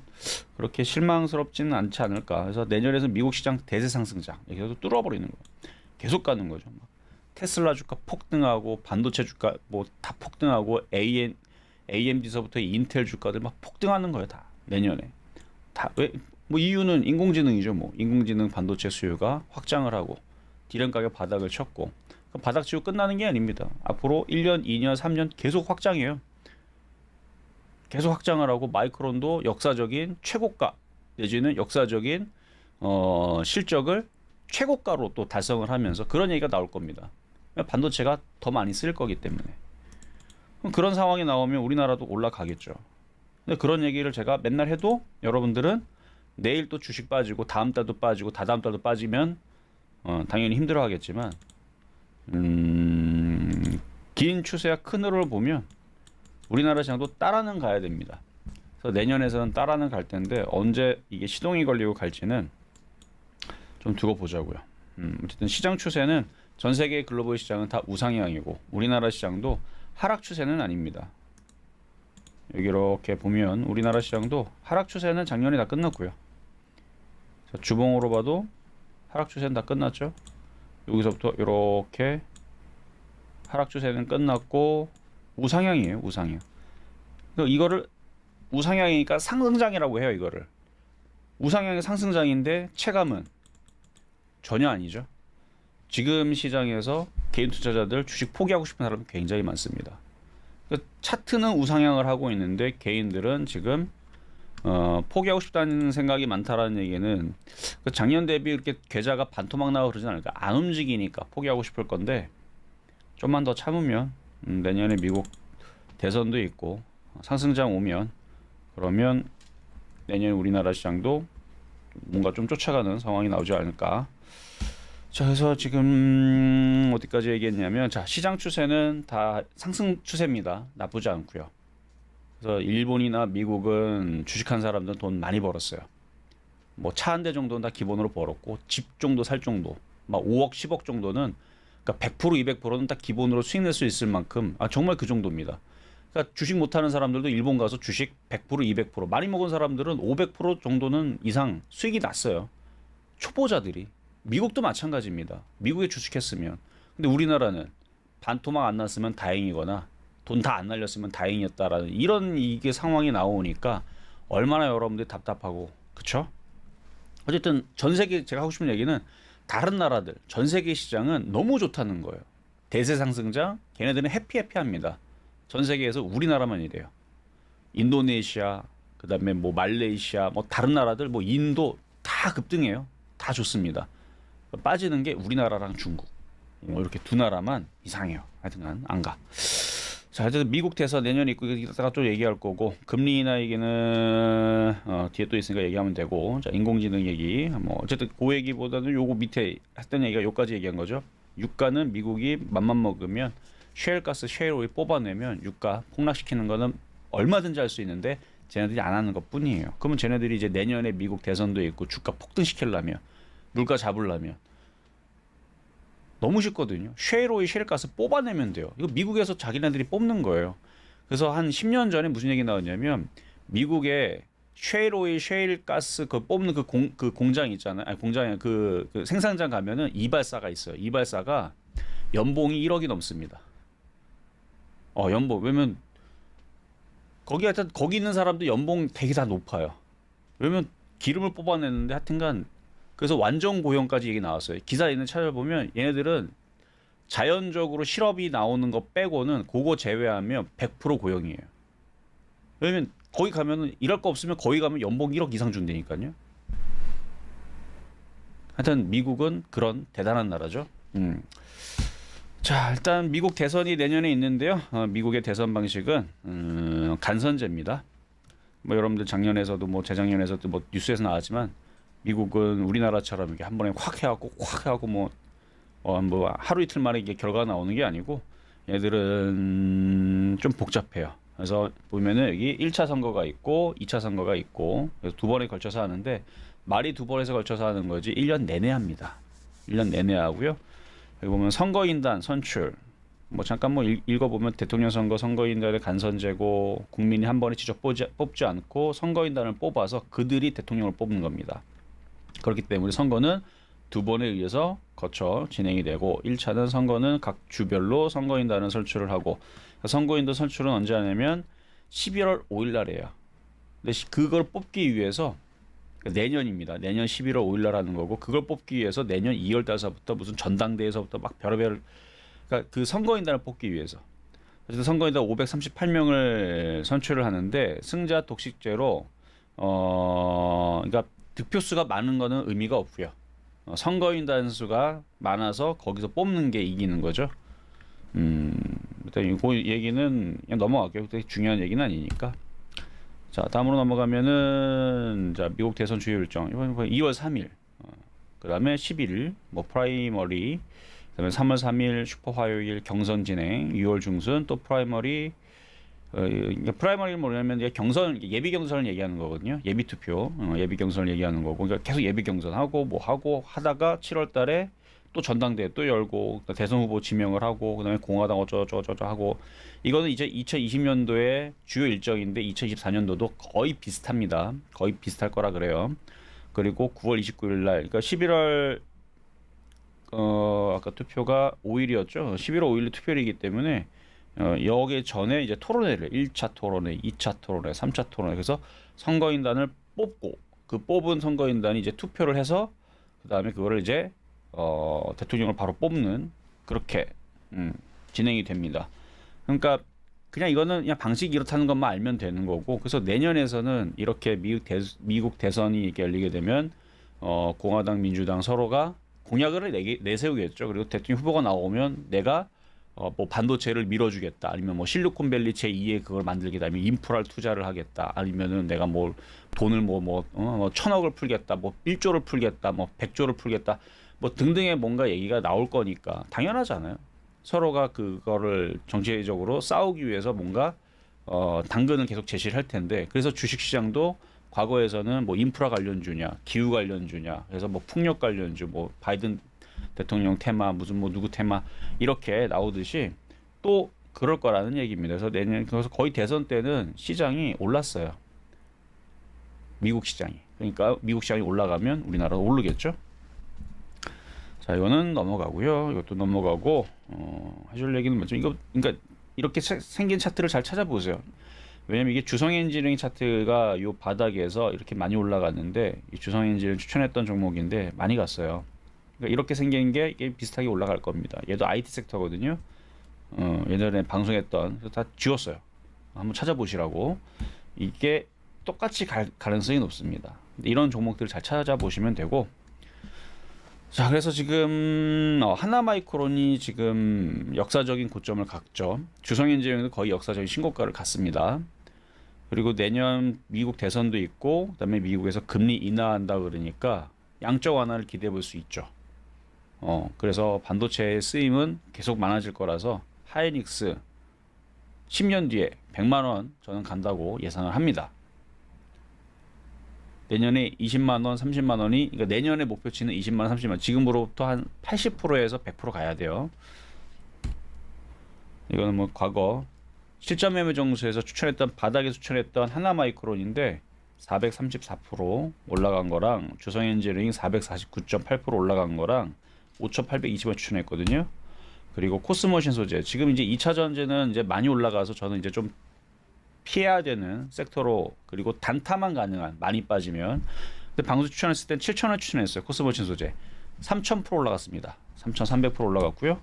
[SPEAKER 2] 그렇게 실망스럽지는 않지 않을까. 그래서 내년에는 미국 시장 대세 상승장 여기서 뚫어버리는 거예요. 계속 가는 거죠. 막 테슬라 주가 폭등하고 반도체 주가 뭐 다 폭등하고 AMD서부터 인텔 주가들 막 폭등하는 거예요. 다 내년에 다 왜? 뭐 이유는 인공지능이죠. 뭐 인공지능 반도체 수요가 확장을 하고 디램 가격 바닥을 쳤고 바닥 치고 끝나는 게 아닙니다. 앞으로 1년, 2년, 3년 계속 확장해요. 계속 확장을 하고 마이크론도 역사적인 최고가 내지는 역사적인 실적을 최고가로 또 달성을 하면서 그런 얘기가 나올 겁니다. 반도체가 더 많이 쓸 거기 때문에 그런 상황이 나오면 우리나라도 올라가겠죠. 근데 그런 얘기를 제가 맨날 해도 여러분들은 내일 또 주식 빠지고 다음 달도 빠지고 다다음 달도 빠지면 당연히 힘들어하겠지만 긴 추세와 큰 흐름을 보면 우리나라 시장도 따라는 가야 됩니다. 그래서 내년에서는 따라는 갈 텐데 언제 이게 시동이 걸리고 갈지는 좀 두고 보자고요. 어쨌든 시장 추세는 전 세계 글로벌 시장은 다 우상향이고 우리나라 시장도 하락 추세는 아닙니다. 여기 이렇게 보면 우리나라 시장도 하락 추세는 작년에 다 끝났고요. 주봉으로 봐도 하락 추세는 다 끝났죠. 여기서부터 이렇게 하락 추세는 끝났고 우상향이에요. 우상향. 이거를 우상향이니까 상승장이라고 해요. 이거를 우상향이 상승장인데 체감은 전혀 아니죠. 지금 시장에서 개인 투자자들 주식 포기하고 싶은 사람이 굉장히 많습니다. 차트는 우상향을 하고 있는데 개인들은 지금 포기하고 싶다는 생각이 많다라는 얘기는 작년 대비 이렇게 계좌가 반토막 나고 그러진 않을까. 안 움직이니까 포기하고 싶을 건데 좀만 더 참으면 내년에 미국 대선도 있고 상승장 오면 그러면 내년 우리나라 시장도 뭔가 좀 쫓아가는 상황이 나오지 않을까. 자, 그래서 지금 어디까지 얘기했냐면 자, 시장 추세는 다 상승 추세입니다. 나쁘지 않고요. 그래서 일본이나 미국은 주식한 사람들은 돈 많이 벌었어요. 뭐 차 한 대 정도는 다 기본으로 벌었고 집 정도 살 정도 막 5억 10억 정도는 그러니까 100% 200%는 딱 기본으로 수익 낼 수 있을 만큼 정말 그 정도입니다. 그러니까 주식 못하는 사람들도 일본 가서 주식 100% 200% 많이 먹은 사람들은 500% 정도는 이상 수익이 났어요. 초보자들이. 미국도 마찬가지입니다. 미국에 주식했으면. 근데 우리나라는 반토막 안 났으면 다행이거나 돈 다 안 날렸으면 다행이었다라는 이런 이게 상황이 나오니까 얼마나 여러분들이 답답하고 그쵸? 어쨌든 전 세계 제가 하고 싶은 얘기는 다른 나라들 전 세계 시장은 너무 좋다는 거예요. 대세 상승장 걔네들은 해피합니다. 전 세계에서 우리나라만 이래요. 인도네시아 그다음에 뭐 말레이시아 뭐 다른 나라들 뭐 인도 다 급등해요. 다 좋습니다. 빠지는 게 우리나라랑 중국 이렇게 두 나라만 이상해요. 하여튼간 안 가. 자, 하여튼 미국 대선 내년에 있고 이따가 또 얘기할 거고 금리 인하 얘기는 뒤에 또 있으니까 얘기하면 되고 자 인공지능 얘기 뭐 어쨌든 그 얘기보다는 요거 밑에 했던 얘기가 요까지 얘기한 거죠. 유가는 미국이 맘만 먹으면 셰일가스, 셰일오일 뽑아내면 유가 폭락시키는 거는 얼마든지 할 수 있는데 쟤네들이 안 하는 것 뿐이에요. 그러면 쟤네들이 이제 내년에 미국 대선도 있고 주가 폭등시키려면 물가 잡으려면 너무 쉽거든요. 셰일오일, 셰일가스 뽑아내면 돼요. 이거 미국에서 자기네들이 뽑는 거예요. 그래서 한 10년 전에 무슨 얘기 나왔냐면 미국에 셰일오일, 셰일가스 그 뽑는 그 공장 있잖아요. 아니 공장이 그 생산장 가면은 이발사가 있어요. 이발사가 연봉이 1억이 넘습니다. 연봉 왜냐면 거기 있는 사람도 연봉 되게 다 높아요. 왜냐면 기름을 뽑아내는데 하여튼간 그래서 완전 고용까지 얘기 나왔어요. 기사 있는 찾아보면 얘네들은 자연적으로 실업이 나오는 거 빼고는 그거 제외하면 100% 고용이에요. 왜냐면 거기 가면은 일할 거 없으면 거기 가면 연봉 1억 이상 준다니까요. 하여튼 미국은 그런 대단한 나라죠. 자, 일단 미국 대선이 내년에 있는데요. 미국의 대선 방식은 간선제입니다. 뭐 여러분들 작년에서도 뭐 재작년에서도 뭐 뉴스에서 나왔지만 미국은 우리나라처럼 이게 한 번에 확 해갖고 뭐 하루 이틀 만에 이게 결과가 나오는 게 아니고 얘들은 좀 복잡해요. 그래서 보면은 여기 1차 선거가 있고 2차 선거가 있고 그래서 두 번에 걸쳐서 하는데 말이 두 번에서 걸쳐서 하는 거지 1년 내내 합니다. 1년 내내 하고요. 여기 보면 선거인단 선출 뭐 잠깐 뭐 읽어보면 대통령 선거 선거인단의 간선제고 국민이 한 번에 직접 뽑지 않고 선거인단을 뽑아서 그들이 대통령을 뽑는 겁니다. 그렇기 때문에 선거는 두 번에 의해서 거쳐 진행이 되고 1차는 선거는 각 주별로 선거인단을 설출을 하고 선거인단 설출은 언제 하냐면 11월 5일 날이에요. 근데 그걸 뽑기 위해서 내년입니다. 내년 11월 5일 날 하는 거고 그걸 뽑기 위해서 내년 2월 달서부터 무슨 전당대회에서부터 막 별의별 그러니까 그 선거인단을 뽑기 위해서 어쨌든 선거인단 538명을 선출을 하는데 승자 독식제로 그러니까 득표수가 많은 거는 의미가 없고요. 선거인단 수가 많아서 거기서 뽑는 게 이기는 거죠. 일단 이 얘기는 그냥 넘어갈게요. 되게 중요한 얘기는 아니니까. 자, 다음으로 넘어가면은 자 미국 대선 주요 일정 이번 2월 3일, 그다음에 11일 뭐 프라이머리, 그다음에 3월 3일 슈퍼 화요일 경선 진행, 6월 중순 또 프라이머리. 프라이머리는 뭐냐면 이제 경선 예비 경선을 얘기하는 거거든요. 예비 투표, 예비 경선을 얘기하는 거고, 그러니까 계속 예비 경선하고 뭐 하고 하다가 7월달에 또 전당대회 또 열고 대선 후보 지명을 하고 그다음에 공화당 어쩌저쩌저 하고 이거는 이제 2020년도의 주요 일정인데 2024년도도 거의 비슷합니다. 거의 비슷할 거라 그래요. 그리고 9월 29일 날, 그러니까 11월 아까 투표가 5일이었죠. 11월 5일 투표일이기 때문에 여기 전에 이제 토론회를 1차 토론회, 2차 토론회, 3차 토론회 그래서 선거인단을 뽑고 그 뽑은 선거인단이 이제 투표를 해서 그다음에 그거를 이제 대통령을 바로 뽑는 그렇게 진행이 됩니다. 그러니까 그냥 이거는 그냥 방식이 이렇다는 것만 알면 되는 거고 그래서 내년에서는 이렇게 미국 대선이 이렇게 열리게 되면 공화당, 민주당 서로가 공약을 내세우겠죠. 그리고 대통령 후보가 나오면 내가 뭐 반도체를 밀어주겠다, 아니면 뭐 실리콘밸리 제2의 그걸 만들겠다, 아니면 인프라를 투자를 하겠다, 아니면은 내가 뭐 돈을 뭐 1,000억을 풀겠다, 뭐 1조를 풀겠다, 뭐 100조를 풀겠다, 뭐 등등의 뭔가 얘기가 나올 거니까 당연하잖아요. 서로가 그거를 정치적으로 싸우기 위해서 뭔가 당근을 계속 제시를 할 텐데 그래서 주식시장도 과거에서는 뭐 인프라 관련주냐, 기후 관련주냐, 그래서 뭐 풍력 관련주, 뭐 바이든 대통령 테마 무슨 뭐 누구 테마 이렇게 나오듯이 또 그럴 거라는 얘기입니다. 그래서 거의 대선 때는 시장이 올랐어요. 미국 시장이. 그러니까 미국 시장이 올라가면 우리나라도 오르겠죠. 자, 이거는 넘어가고요. 이것도 넘어가고 해줄 얘기는 뭐죠? 이거 그러니까 이렇게 생긴 차트를 잘 찾아보세요. 왜냐면 이게 주성 엔지니어링 차트가 요 바닥에서 이렇게 많이 올라갔는데 이 주성 엔지니어링 추천했던 종목인데 많이 갔어요. 그러니까 이렇게 생긴 게 이게 비슷하게 올라갈 겁니다. 얘도 IT 섹터거든요. 예전에 방송했던 다 지웠어요. 한번 찾아보시라고. 이게 똑같이 갈 가능성이 높습니다. 이런 종목들을 잘 찾아보시면 되고. 자, 그래서 지금 하나마이크론이 지금 역사적인 고점을 갔죠. 주성엔지니어링도 거의 역사적인 신고가를 갔습니다. 그리고 내년 미국 대선도 있고, 그다음에 미국에서 금리 인하한다 그러니까 양적 완화를 기대해 볼 수 있죠. 그래서 반도체의 쓰임은 계속 많아질 거라서 하이닉스 10년 뒤에 100만 원 저는 간다고 예상을 합니다. 내년에 20만 원, 30만 원이 그러니까 내년에 목표치는 20만 원, 30만 원. 지금으로부터 한 80%에서 100% 가야 돼요. 이거는 뭐 과거 실전 매매 정수에서 추천했던 바닥에 추천했던 하나마이크론인데 434% 올라간 거랑 주성엔지니어링 449.8% 올라간 거랑 5,820원 추천했거든요. 그리고 코스모신 소재 지금 이제 2차 전지는 이제 많이 올라가서 저는 이제 좀 피해야 되는 섹터로 그리고 단타만 가능한 많이 빠지면 근데 방수 추천했을 땐 7,000원 추천했어요. 코스모신 소재 3,000% 올라갔습니다. 3,300% 올라갔고요.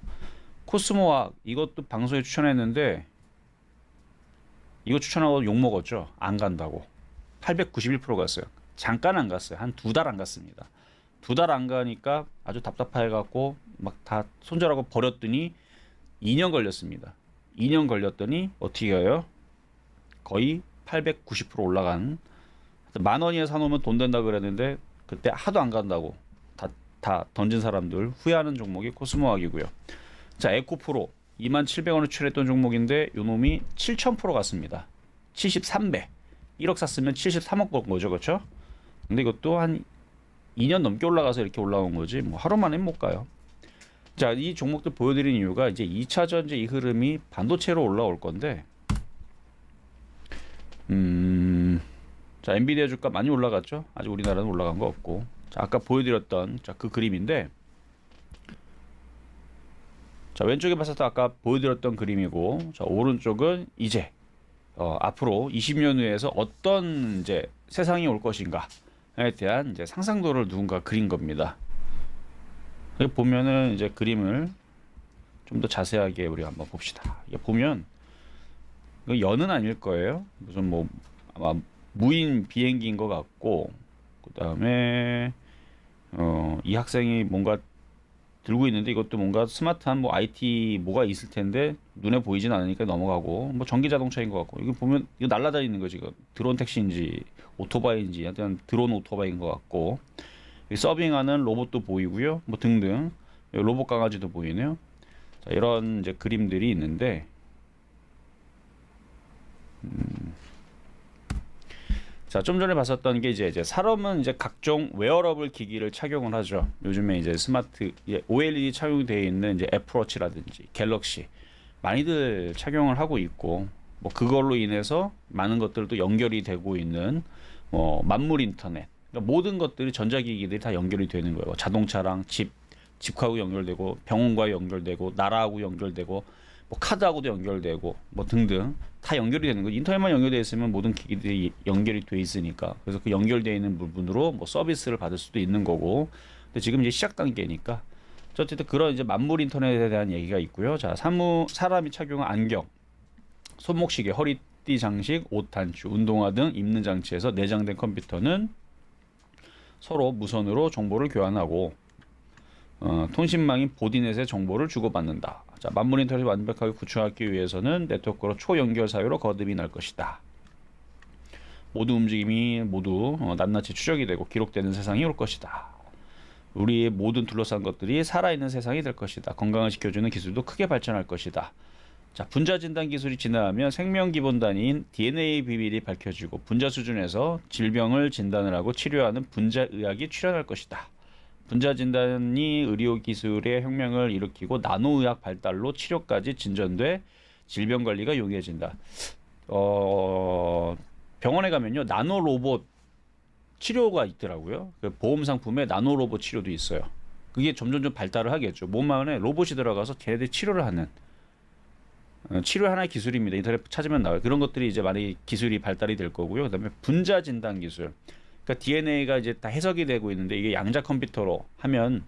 [SPEAKER 2] 코스모와 이것도 방송에 추천했는데 이거 추천하고 욕 먹었죠. 안 간다고 891% 갔어요. 잠깐 안 갔어요. 한 2달 안 갔습니다. 2달 안 가니까 아주 답답해갖고 막 다 손절하고 버렸더니 2년 걸렸습니다. 2년 걸렸더니 어떻게 해요? 거의 890% 올라간 10,000원이에 사놓으면 돈 된다 그랬는데 그때 하도 안 간다고 다 던진 사람들 후회하는 종목이 코스모학이고요. 자, 에코프로 27,000원을 추천했던 종목인데 요 놈이 7,000% 갔습니다. 73배 1억 샀으면 73억 번 거죠, 그렇죠? 근데 이것도 한 2년 넘게 올라가서 이렇게 올라온 거지 뭐 하루 만에 못 가요. 자, 이 종목들 보여드린 이유가 이제 2차 전지 이 흐름이 반도체로 올라올 건데 자, 엔비디아 주가 많이 올라갔죠? 아직 우리나라는 올라간 거 없고. 자, 아까 보여드렸던 그 그림인데 자, 왼쪽에 봤을 때 아까 보여드렸던 그림이고 자, 오른쪽은 이제 앞으로 20년 후에서 어떤 이제 세상이 올 것인가에 대한 이제 상상도를 누군가 그린 겁니다. 여기 보면은 이제 그림을 좀 더 자세하게 우리가 한번 봅시다. 이게 보면 연은 아닐 거예요. 무슨 뭐 아마 무인 비행기인 것 같고 그다음에 이 학생이 뭔가 들고 있는데 이것도 뭔가 스마트한 뭐 IT 뭐가 있을 텐데 눈에 보이진 않으니까 넘어가고 뭐 전기 자동차인 것 같고 이거 보면 이거 날아다니는 거지 이거 드론 택시인지 오토바이인지 하여튼 드론 오토바이인 것 같고 서빙하는 로봇도 보이고요 뭐 등등 로봇 강아지도 보이네요. 자, 이런 이제 그림들이 있는데 자, 좀 전에 봤었던 게 이제 사람은 이제 각종 웨어러블 기기를 착용을 하죠. 요즘에 이제 스마트 OLED 착용되어 있는 이제 애플워치라든지 갤럭시 많이들 착용을 하고 있고 뭐 그걸로 인해서 많은 것들도 연결이 되고 있는 뭐 만물 인터넷 그러니까 모든 것들이 전자기기들이 다 연결이 되는 거예요. 자동차랑 집하고 연결되고 병원과 연결되고 나라하고 연결되고 뭐 카드하고도 연결되고 뭐 등등 다 연결이 되는 거죠. 인터넷만 연결되어 있으면 모든 기기들이 연결이 돼 있으니까 그래서 그 연결되어 있는 부분으로 뭐 서비스를 받을 수도 있는 거고 근데 지금 이제 시작 단계니까 어쨌든 그런 이제 만물 인터넷에 대한 얘기가 있고요. 자, 사람이 착용한 안경, 손목시계, 허리띠 장식, 옷 단추, 운동화 등 입는 장치에서 내장된 컴퓨터는 서로 무선으로 정보를 교환하고 통신망인 보디넷의 정보를 주고받는다. 자, 만물 인터넷을 완벽하게 구축하기 위해서는 네트워크로 초연결 사유로 거듭이 날 것이다. 모든 움직임이 모두 낱낱이 추적이 되고 기록되는 세상이 올 것이다. 우리의 모든 둘러싼 것들이 살아있는 세상이 될 것이다. 건강을 지켜주는 기술도 크게 발전할 것이다. 자, 분자 진단 기술이 진화하면 생명 기본 단위인 DNA 비밀이 밝혀지고 분자 수준에서 질병을 진단을 하고 치료하는 분자 의학이 출현할 것이다. 분자 진단이 의료 기술의 혁명을 일으키고 나노의학 발달로 치료까지 진전돼 질병 관리가 용이해진다. 병원에 가면요 나노 로봇 치료가 있더라고요. 그 보험 상품에 나노 로봇 치료도 있어요. 그게 점점 좀 발달을 하겠죠. 몸 안에 로봇이 들어가서 걔네들이 치료를 하는 치료 하나의 기술입니다. 인터넷 찾으면 나와요. 그런 것들이 이제 만약에 기술이 발달이 될 거고요. 그다음에 분자 진단 기술. 그러니까 DNA가 이제 다 해석이 되고 있는데 이게 양자 컴퓨터로 하면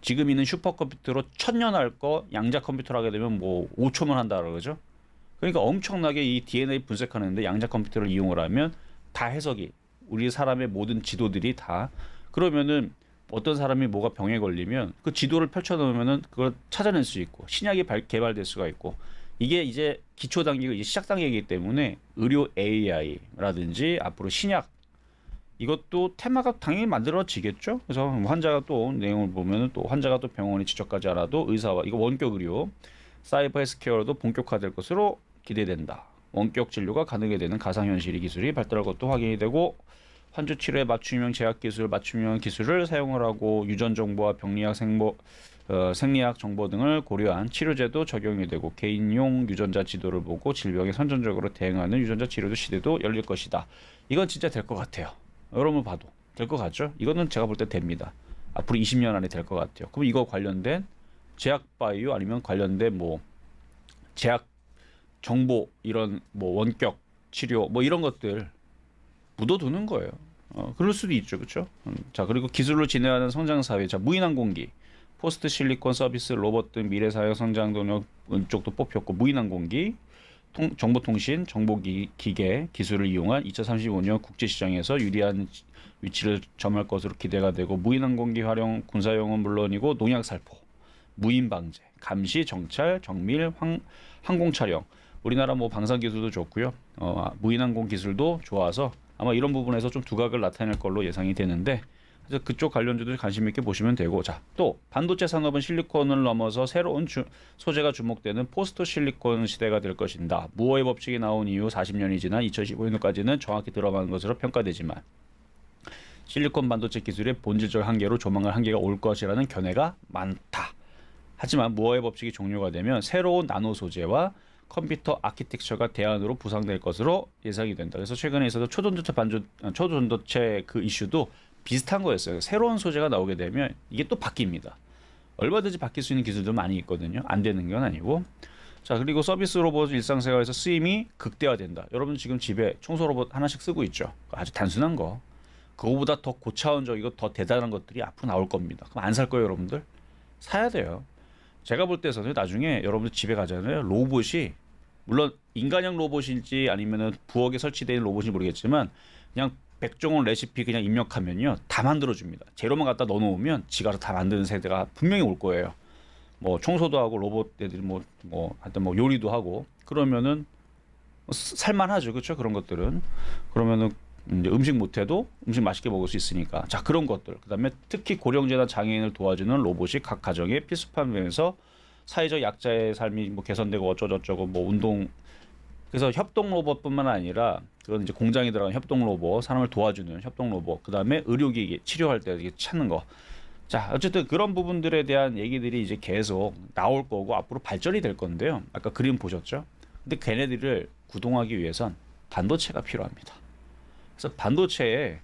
[SPEAKER 2] 지금 있는 슈퍼컴퓨터로 1000년 할 거 양자 컴퓨터로 하게 되면 뭐 5초만 한다 그러죠. 그러니까 엄청나게 이 DNA 분석하는데 양자 컴퓨터를 이용을 하면 다 해석이 우리 사람의 모든 지도들이 다 그러면은 어떤 사람이 뭐가 병에 걸리면 그 지도를 펼쳐 놓으면은 그걸 찾아낼 수 있고 신약이 개발될 수가 있고 이게 이제 기초 단계가 이제 시작 단계이기 때문에 의료 AI라든지 앞으로 신약 이것도 테마가 당연히 만들어지겠죠. 그래서 환자가 또 내용을 보면은 또 환자가 또 병원에 직접가지 않아도 의사와 이거 원격 의료 사이버 헬스케어도 본격화될 것으로 기대된다. 원격 진료가 가능하게 되는 가상현실 기술이 발달할 것도 확인이 되고 환자 치료에 맞춤형 제약 기술, 맞춤형 기술을 사용을 하고 유전 정보와 병리학 생리학 정보 등을 고려한 치료제도 적용이 되고 개인용 유전자 지도를 보고 질병에 선전적으로 대응하는 유전자 치료도 시대도 열릴 것이다. 이건 진짜 될 것 같아요. 여러분 봐도 될 것 같죠? 이거는 제가 볼 때 됩니다. 앞으로 20년 안에 될 것 같아요. 그럼 이거 관련된 제약 바이오 아니면 관련된 뭐 제약 정보 이런 뭐 원격 치료 뭐 이런 것들 묻어두는 거예요. 그럴 수도 있죠, 그렇죠? 자 그리고 기술로 진행하는 성장 사회, 자 무인항공기, 포스트 실리콘 서비스, 로봇 등 미래 사회 성장 동력 쪽도 뽑혔고 무인항공기, 정보통신, 정보기계 기술을 이용한 2035년 국제시장에서 유리한 위치를 점할 것으로 기대가 되고 무인항공기 활용 군사용은 물론이고 농약 살포, 무인 방제, 감시, 정찰, 정밀, 항공 촬영. 우리나라 뭐 방산 기술도 좋고요. 무인항공 기술도 좋아서 아마 이런 부분에서 좀 두각을 나타낼 걸로 예상이 되는데 그래서 그쪽 관련주도 관심 있게 보시면 되고 자, 또 반도체 산업은 실리콘을 넘어서 새로운 소재가 주목되는 포스트 실리콘 시대가 될 것인다. 무어의 법칙이 나온 이후 40년이 지난 2015년까지는 정확히 들어간 것으로 평가되지만 실리콘 반도체 기술의 본질적 한계로 조만간 한계가 올 것이라는 견해가 많다. 하지만 무어의 법칙이 종료가 되면 새로운 나노 소재와 컴퓨터 아키텍처가 대안으로 부상될 것으로 예상이 된다. 그래서 최근에 있어서 초전도체 그 이슈도 비슷한 거였어요. 새로운 소재가 나오게 되면 이게 또 바뀝니다. 얼마든지 바뀔 수 있는 기술도 많이 있거든요. 안 되는 건 아니고. 자 그리고 서비스 로봇 일상생활에서 쓰임이 극대화된다. 여러분 지금 집에 청소 로봇 하나씩 쓰고 있죠. 아주 단순한 거. 그거보다 더 고차원적이고 더 대단한 것들이 앞으로 나올 겁니다. 그럼 안 살 거예요, 여러분들? 사야 돼요. 제가 볼 때서는 나중에 여러분들 집에 가잖아요. 로봇이 물론 인간형 로봇일지 아니면은 부엌에 설치되어 있는 로봇인지 모르겠지만 그냥 백종원 레시피 그냥 입력하면요 다 만들어줍니다. 재료만 갖다 넣어놓으면 지가 알아서 다 만드는 세대가 분명히 올 거예요. 뭐 청소도 하고 로봇 애들이 뭐 하여튼 뭐 요리도 하고 그러면은 살만하죠, 그렇죠? 그런 것들은 그러면은 이제 음식 못해도 음식 맛있게 먹을 수 있으니까 자 그런 것들 그다음에 특히 고령자나 장애인을 도와주는 로봇이 각 가정에 필수품 되면서 사회적 약자의 삶이 뭐 개선되고 어쩌고저쩌고 뭐 운동 그래서 협동 로봇뿐만 아니라 그건 이제 공장에 들어간 협동 로봇 사람을 도와주는 협동 로봇 그다음에 의료기기 치료할 때 이렇게 찾는 거 자 어쨌든 그런 부분들에 대한 얘기들이 이제 계속 나올 거고 앞으로 발전이 될 건데요 아까 그림 보셨죠 근데 걔네들을 구동하기 위해선 반도체가 필요합니다. 그래서 반도체에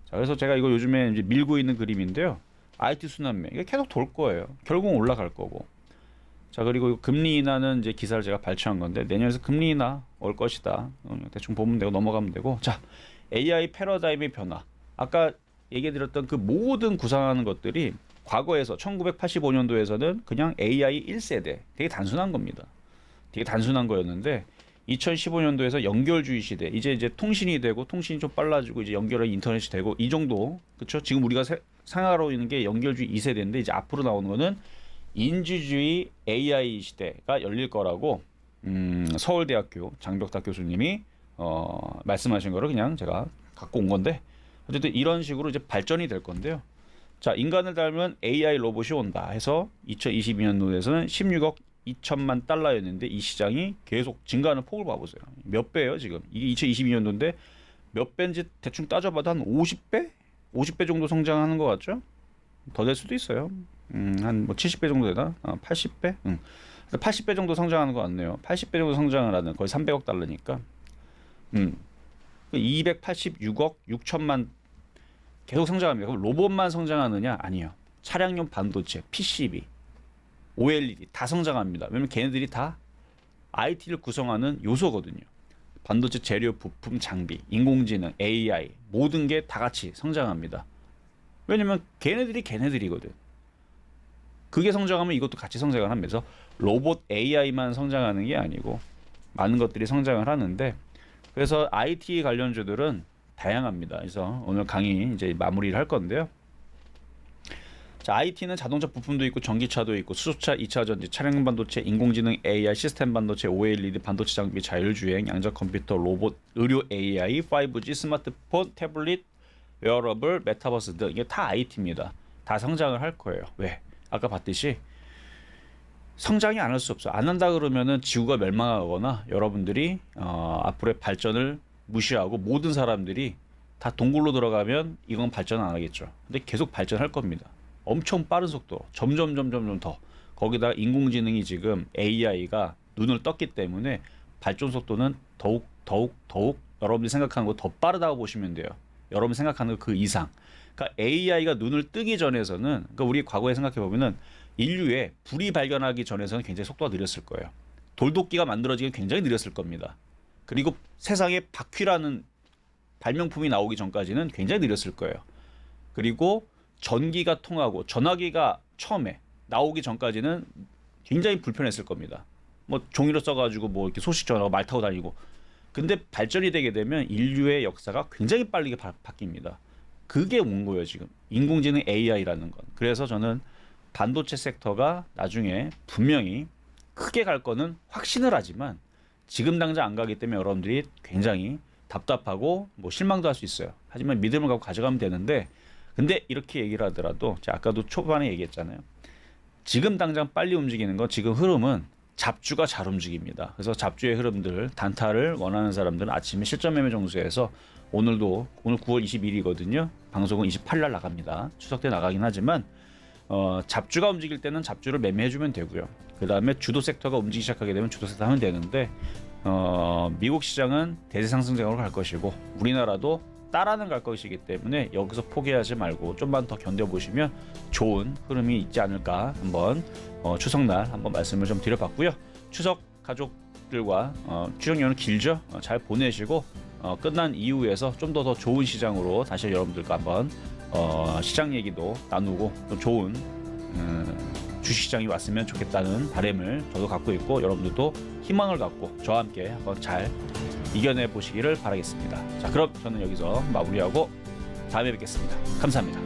[SPEAKER 2] 자 그래서 제가 이거 요즘에 이제 밀고 있는 그림인데요. IT 순환매 이게 계속 돌 거예요. 결국은 올라갈 거고. 자 그리고 금리 인하는 이제 기사를 제가 발췌한 건데 내년에서 금리 인하 올 것이다. 대충 보면 되고 넘어가면 되고. 자 AI 패러다임의 변화. 아까 얘기해드렸던 그 모든 구상하는 것들이 과거에서 1985년도에서는 그냥 AI 1세대 되게 단순한 겁니다. 되게 단순한 거였는데 2015년도에서 연결주의 시대 이제 통신이 되고 통신이 좀 빨라지고 이제 연결은 인터넷이 되고 이 정도 그렇죠? 지금 우리가 생활하고 있는 게 연결주의 2세대인데 이제 앞으로 나오는 거는 인지주의 AI 시대가 열릴 거라고 서울대학교 장벽탁 교수님이 말씀하신 거를 그냥 제가 갖고 온 건데 어쨌든 이런 식으로 이제 발전이 될 건데요. 자 인간을 닮은 AI 로봇이 온다 해서 2022년도에서는 16억 2천만 달러였는데 이 시장이 계속 증가하는 폭을 봐보세요. 몇 배예요 지금? 이게 2022년도인데 몇 배인지 대충 따져봐도 한 50배? 50배 정도 성장하는 것 같죠? 더 될 수도 있어요. 한 뭐 70배 정도 되나? 80배? 80배 정도 성장하는 것 같네요. 80배 정도 성장을 하는 거의 300억 달러니까. 286억 6천만 계속 성장합니다. 그럼 로봇만 성장하느냐? 아니요. 차량용 반도체, PCB, OLED 다 성장합니다. 왜냐면 걔네들이 다 IT를 구성하는 요소거든요. 반도체 재료, 부품, 장비, 인공지능, AI 모든 게 다 같이 성장합니다. 왜냐면 걔네들이거든. 그게 성장하면 이것도 같이 성장을 하면서 로봇 AI만 성장하는 게 아니고 많은 것들이 성장을 하는데 그래서 IT 관련주들은 다양합니다. 그래서 오늘 강의 이제 마무리를 할 건데요. 자, IT는 자동차 부품도 있고 전기차도 있고 수소차, 2차 전지, 차량 반도체, 인공지능, AI, 시스템 반도체, OLED, 반도체 장비, 자율주행, 양자 컴퓨터, 로봇, 의료 AI, 5G, 스마트폰, 태블릿, 웨어러블, 메타버스 등 이게 다 IT입니다. 다 성장을 할 거예요. 왜? 아까 봤듯이 성장이 안 할 수 없어. 안 한다 그러면은 지구가 멸망하거나 여러분들이 앞으로의 발전을 무시하고 모든 사람들이 다 동굴로 들어가면 이건 발전 안 하겠죠. 근데 계속 발전할 겁니다. 엄청 빠른 속도로 점점 더 거기다 인공지능이 지금 AI가 눈을 떴기 때문에 발전 속도는 더욱 여러분들이 생각하는 거 더 빠르다고 보시면 돼요. 여러분 생각하는 거 그 이상. 그러니까 AI가 눈을 뜨기 전에서는 그러니까 우리 과거에 생각해 보면은 인류의 불이 발견하기 전에서는 굉장히 속도가 느렸을 거예요. 돌도끼가 만들어지기 굉장히 느렸을 겁니다. 그리고 세상에 바퀴라는 발명품이 나오기 전까지는 굉장히 느렸을 거예요. 그리고 전기가 통하고 전화기가 처음에 나오기 전까지는 굉장히 불편했을 겁니다. 뭐 종이로 써가지고 뭐 이렇게 소식 전하고 말 타고 다니고. 근데 발전이 되게 되면 인류의 역사가 굉장히 빠르게 바뀝니다. 그게 온 거예요 지금. 인공지능 AI라는 건. 그래서 저는 반도체 섹터가 나중에 분명히 크게 갈 거는 확신을 하지만 지금 당장 안 가기 때문에 여러분들이 굉장히 답답하고 뭐 실망도 할 수 있어요. 하지만 믿음을 갖고 가져가면 되는데 근데 이렇게 얘기를 하더라도 제가 아까도 초반에 얘기했잖아요. 지금 당장 빨리 움직이는 건 지금 흐름은 잡주가 잘 움직입니다. 그래서 잡주의 흐름들 단타를 원하는 사람들은 아침에 실전 매매 정수에서 오늘 9월 20일이거든요. 방송은 28일 날 나갑니다. 추석 때 나가긴 하지만 잡주가 움직일 때는 잡주를 매매해주면 되고요. 그 다음에 주도 섹터가 움직이기 시작하게 되면 주도 섹터 하면 되는데 미국 시장은 대세 상승장으로 갈 것이고 우리나라도 따라는 갈 것이기 때문에 여기서 포기하지 말고 좀만 더 견뎌보시면 좋은 흐름이 있지 않을까 한번 추석날 한번 말씀을 좀 드려봤고요. 추석 가족들과 추석 연휴 길죠? 잘 보내시고 끝난 이후에서 좀 더 좋은 시장으로 다시 여러분들과 한번 시장 얘기도 나누고 또 좋은 주식시장이 왔으면 좋겠다는 바람을 저도 갖고 있고 여러분들도 희망을 갖고 저와 함께 한번 잘 이겨내 보시기를 바라겠습니다. 자, 그럼 저는 여기서 마무리하고 다음에 뵙겠습니다. 감사합니다.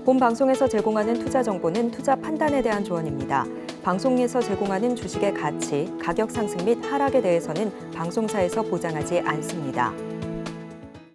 [SPEAKER 1] 본 방송에서 제공하는 투자 정보는 투자 판단에 대한 조언입니다. 방송에서 제공하는 주식의 가치, 가격 상승 및 하락에 대해서는 방송사에서 보장하지 않습니다.